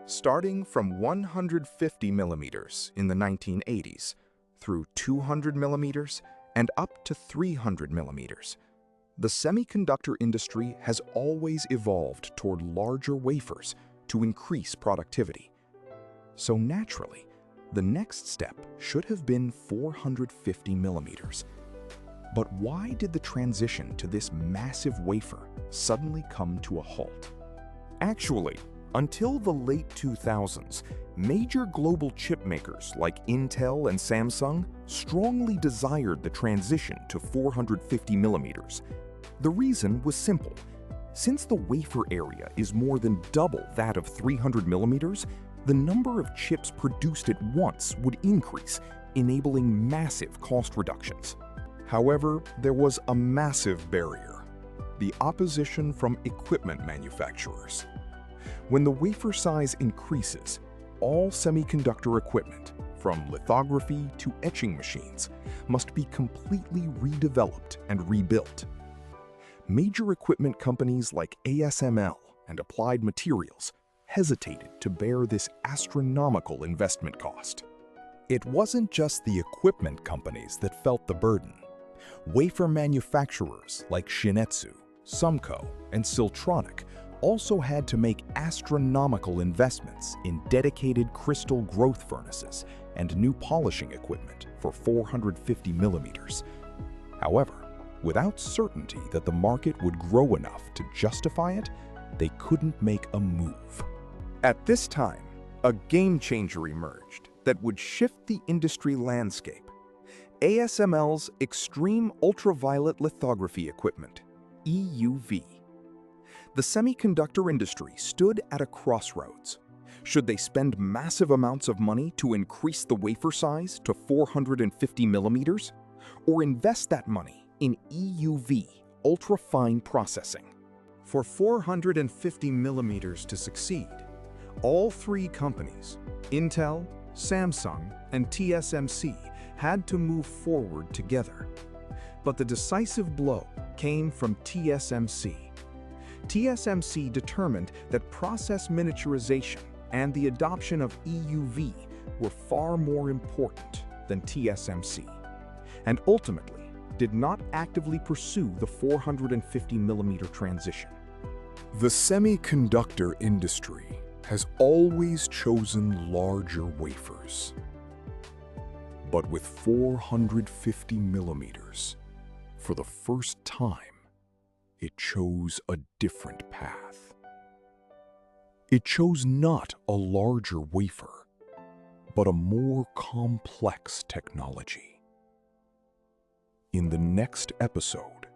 starting from 150 millimeters in the 1980s through 200 millimeters and up to 300 millimeters. The semiconductor industry has always evolved toward larger wafers to increase productivity. So naturally, the next step should have been 450 millimeters. But why did the transition to this massive wafer suddenly come to a halt? Actually, until the late 2000s, major global chip makers like Intel and Samsung strongly desired the transition to 450 millimeters. The reason was simple. Since the wafer area is more than double that of 300 millimeters, the number of chips produced at once would increase, enabling massive cost reductions. However, there was a massive barrier: the opposition from equipment manufacturers. When the wafer size increases, all semiconductor equipment, from lithography to etching machines, must be completely redeveloped and rebuilt. Major equipment companies like ASML and Applied Materials hesitated to bear this astronomical investment cost. It wasn't just the equipment companies that felt the burden. Wafer manufacturers like Shin-Etsu, Sumco, and Siltronic also had to make astronomical investments in dedicated crystal growth furnaces and new polishing equipment for 450 millimeters. However, without certainty that the market would grow enough to justify it, they couldn't make a move. At this time, a game changer emerged that would shift the industry landscape: ASML's Extreme Ultraviolet Lithography Equipment, EUV. The semiconductor industry stood at a crossroads. Should they spend massive amounts of money to increase the wafer size to 450 millimeters, or invest that money in EUV, ultra-fine processing? For 450 millimeters to succeed, all three companies, Intel, Samsung, and TSMC, had to move forward together. But the decisive blow came from TSMC. TSMC determined that process miniaturization and the adoption of EUV were far more important than TSMC, and ultimately did not actively pursue the 450 millimeter transition. The semiconductor industry has always chosen larger wafers. But with 450 millimeters, for the first time, it chose a different path. It chose not a larger wafer, but a more complex technology. In the next episode,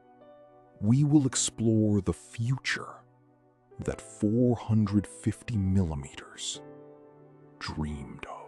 we will explore the future that 450 millimeters dreamed of.